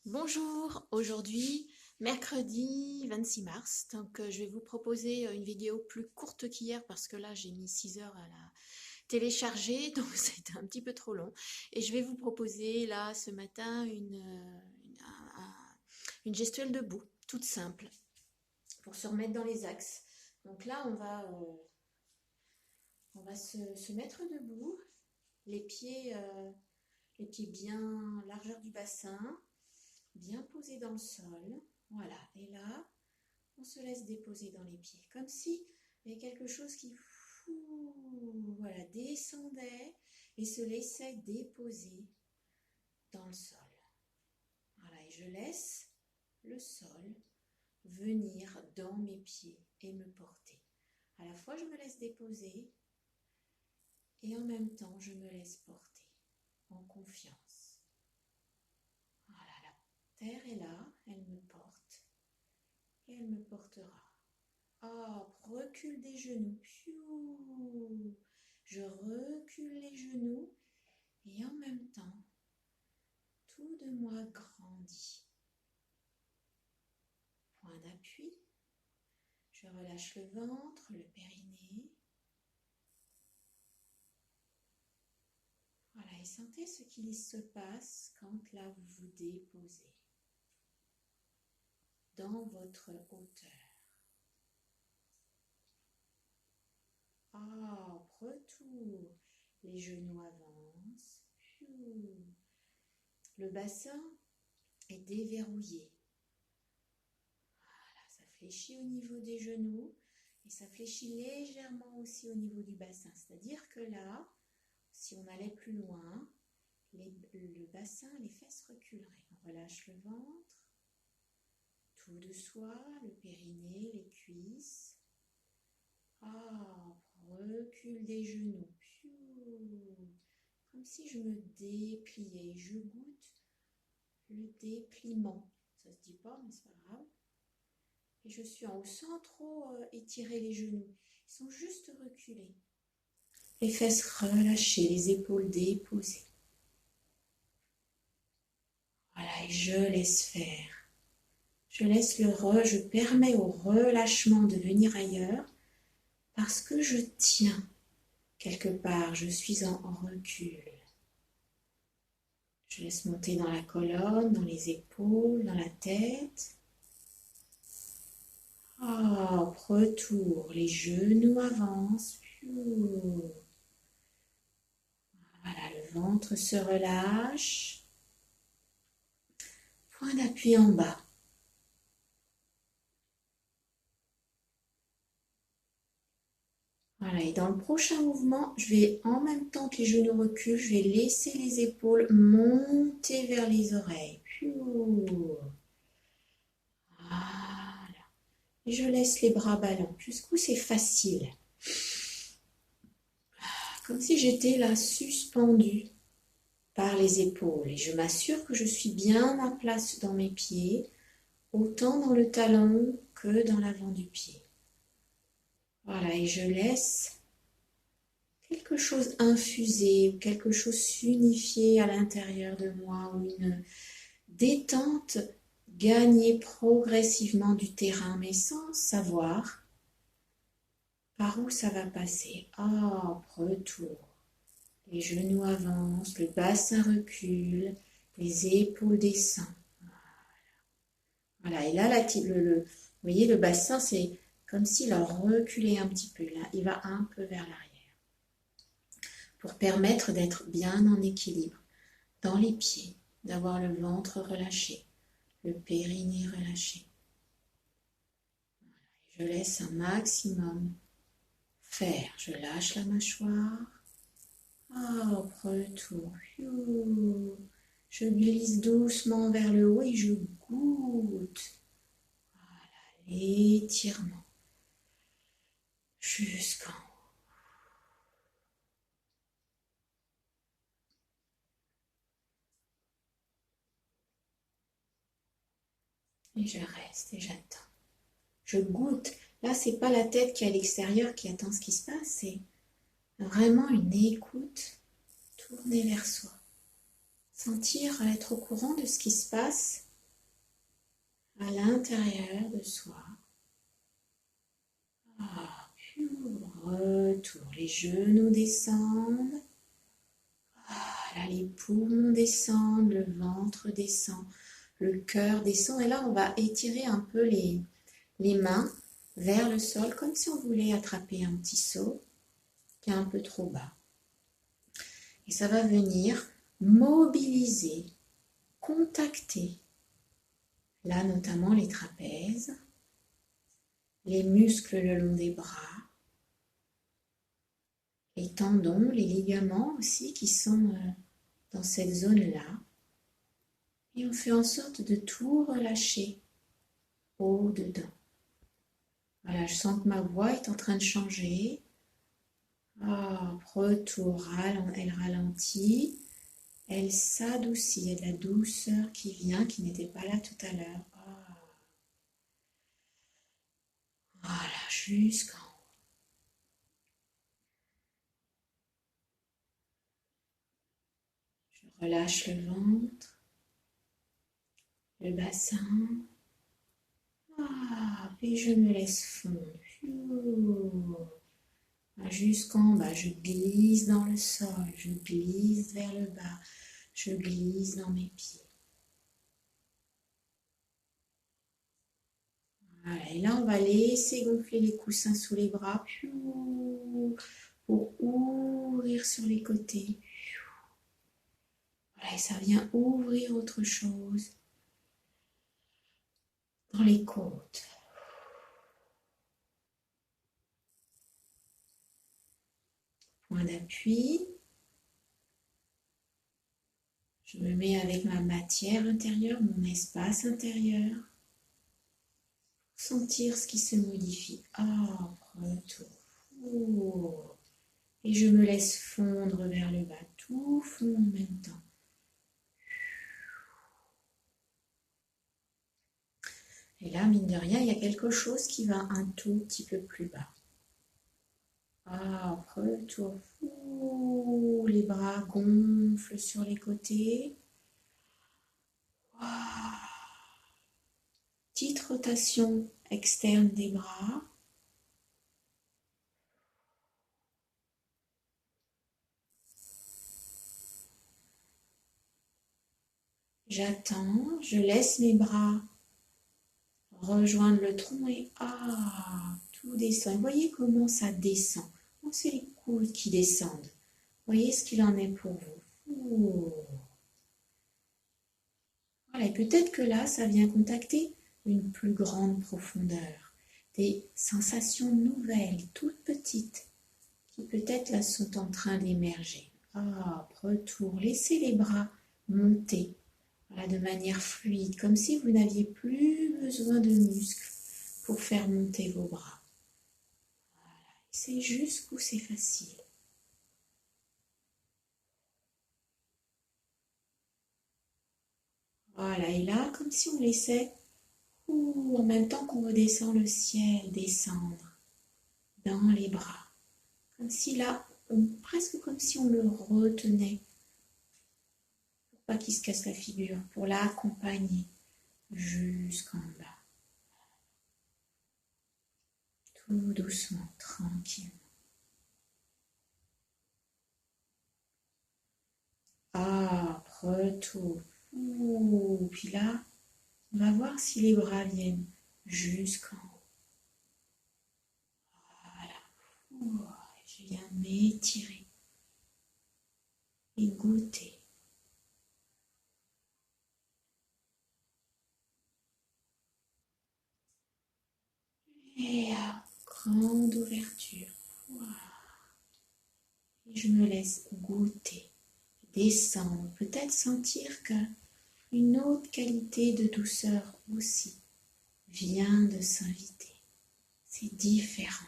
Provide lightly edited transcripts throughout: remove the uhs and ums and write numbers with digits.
Bonjour, aujourd'hui mercredi 26 mars, donc je vais vous proposer une vidéo plus courte qu'hier parce que là j'ai mis 6 heures à la télécharger donc c'était un petit peu trop long et je vais vous proposer là ce matin une gestuelle debout toute simple pour se remettre dans les axes. Donc là on va se mettre debout, les pieds bien largeur du bassin, bien posé dans le sol. Voilà, et là, on se laisse déposer dans les pieds, comme si il y avait quelque chose qui voilà, descendait et se laissait déposer dans le sol. Voilà, et je laisse le sol venir dans mes pieds et me porter. À la fois, je me laisse déposer et en même temps, je me laisse porter en confiance. Voilà, la terre est là, elle me porte et elle me portera. Hop, recule des genoux. Piou. Je recule les genoux et en même temps, tout de moi grandit. Point d'appui. Je relâche le ventre, le périnée. Voilà, et sentez ce qui se passe quand là vous vous déposez dans votre hauteur. Hop, retour. Les genoux avancent. Piou. Le bassin est déverrouillé. Ça fléchit au niveau des genoux et ça fléchit légèrement aussi au niveau du bassin. C'est-à-dire que là, si on allait plus loin, le bassin, les fesses reculeraient. On relâche le ventre, tout de soi, le périnée, les cuisses. Recule des genoux. Comme si je me dépliais. Je goûte le dépliement. Ça se dit pas, mais c'est pas grave. Et je suis en haut sans trop étirer les genoux. Ils sont juste reculés. Les fesses relâchées, les épaules déposées. Voilà, et je laisse faire. Je permets au relâchement de venir ailleurs parce que je tiens quelque part, je suis en recul. Je laisse monter dans la colonne, dans les épaules, dans la tête. Retour, les genoux avancent. Voilà, le ventre se relâche. Point d'appui en bas. Voilà, et dans le prochain mouvement, je vais, en même temps que les genoux reculent, je vais laisser les épaules monter vers les oreilles. Voilà. Et je laisse les bras ballants. Jusqu'où c'est facile. Comme si j'étais là suspendue par les épaules. Et je m'assure que je suis bien à place dans mes pieds, autant dans le talon que dans l'avant du pied. Voilà, et je laisse quelque chose infuser, quelque chose s'unifier à l'intérieur de moi, ou une détente gagner progressivement du terrain, mais sans savoir par où ça va passer. Retour. Les genoux avancent, le bassin recule, les épaules descendent. Voilà, et là, vous voyez, le bassin, c'est comme s'il a reculé un petit peu. Là, il va un peu vers l'arrière pour permettre d'être bien en équilibre dans les pieds, d'avoir le ventre relâché, le périnée relâché. Je laisse un maximum faire. Je lâche la mâchoire. Retour. Je glisse doucement vers le haut et je goûte. Voilà, l'étirement. Jusqu'en haut. Et je reste et j'attends. Je goûte. Là, c'est pas la tête qui est à l'extérieur qui attend ce qui se passe, c'est vraiment une écoute tournée vers soi. Sentir, être au courant de ce qui se passe à l'intérieur de soi. Retour, les genoux descendent. Là, les poumons descendent, le ventre descend, le cœur descend. Et là, on va étirer un peu les mains vers le sol, comme si on voulait attraper un petit seau qui est un peu trop bas. Et ça va venir mobiliser, contacter, là notamment les trapèzes, les muscles le long des bras, les tendons, les ligaments aussi qui sont dans cette zone-là. Et on fait en sorte de tout relâcher au-dedans. Voilà, je sens que ma voix est en train de changer. Retour, elle ralentit, elle s'adoucit. Il y a de la douceur qui vient, qui n'était pas là tout à l'heure. Voilà, jusqu'en haut. Je relâche le ventre, le bassin. Et je me laisse fondre. Jusqu'en bas, je glisse dans le sol, je glisse vers le bas, je glisse dans mes pieds. Voilà, et là, on va laisser gonfler les coussins sous les bras pour ouvrir sur les côtés. Voilà, et ça vient ouvrir autre chose dans les côtes. Point d'appui. Je me mets avec ma matière intérieure, mon espace intérieur. Sentir ce qui se modifie. Retour. Et je me laisse fondre vers le bas. Tout fond en même temps. Et là, mine de rien, il y a quelque chose qui va un tout petit peu plus bas. Retour. Les bras gonflent sur les côtés. Petite rotation externe des bras. J'attends, je laisse mes bras rejoindre le tronc et tout descend. Vous voyez comment ça descend. C'est les coudes qui descendent. Voyez ce qu'il en est pour vous. Voilà, et peut-être que là, ça vient contacter une plus grande profondeur. Des sensations nouvelles, toutes petites, qui peut-être là sont en train d'émerger. Retour, laissez les bras monter. Voilà, de manière fluide, comme si vous n'aviez plus besoin de muscles pour faire monter vos bras. Voilà. C'est jusqu'où c'est facile. Voilà, et là, comme si on laissait, en même temps qu'on redescend le ciel, descendre dans les bras. Comme si là, presque comme si on le retenait, pour pas qu'il se casse la figure, pour l'accompagner jusqu'en bas. Tout doucement, tranquillement. Retour. Puis là, on va voir si les bras viennent jusqu'en haut. Voilà. Je viens m'étirer et goûter. Et grande ouverture. Et je me laisse goûter, descendre, peut-être sentir que une autre qualité de douceur aussi vient de s'inviter. C'est différent,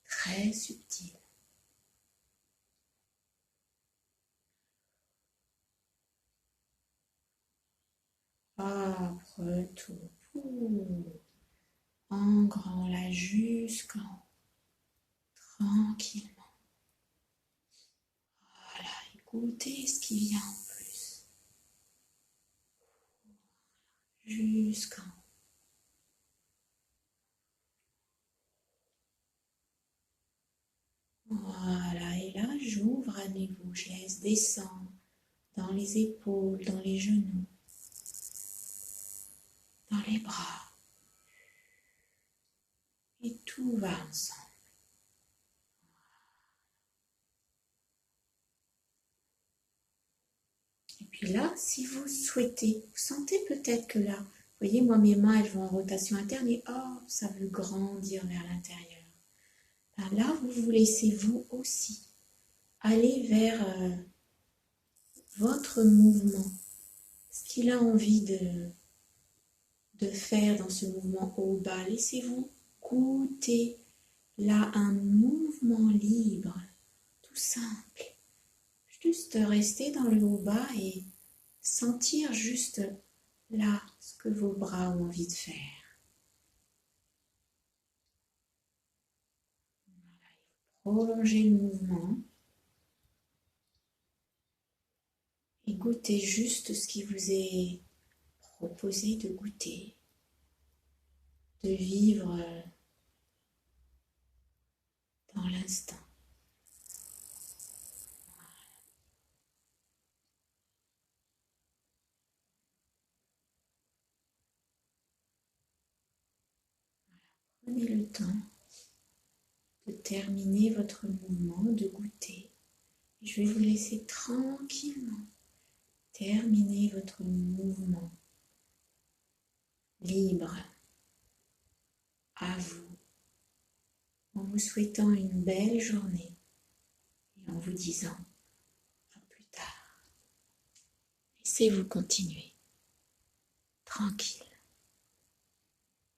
très subtil. Retour. En grand là jusqu'en haut, tranquillement. Voilà, écoutez ce qui vient en plus. Jusqu'en haut. m'ouvre à nouveau, je laisse descendre dans les épaules, dans les genoux, dans les bras. Et tout va ensemble. Et puis là, si vous souhaitez, vous sentez peut-être que là, vous voyez, moi, mes mains, elles vont en rotation interne et oh, ça veut grandir vers l'intérieur. Ben là, vous vous laissez vous aussi aller vers votre mouvement, ce qu'il a envie de faire dans ce mouvement haut-bas. Laissez-vous goûter là un mouvement libre, tout simple. Juste rester dans le haut-bas et sentir juste là ce que vos bras ont envie de faire. Prolongez le mouvement et goûtez juste ce qui vous est proposé de goûter, de vivre dans l'instant. Prenez le temps de terminer votre mouvement, de goûter. Je vais vous laisser tranquillement terminer votre mouvement libre à vous, en vous souhaitant une belle journée et en vous disant à plus tard. Laissez-vous continuer tranquille.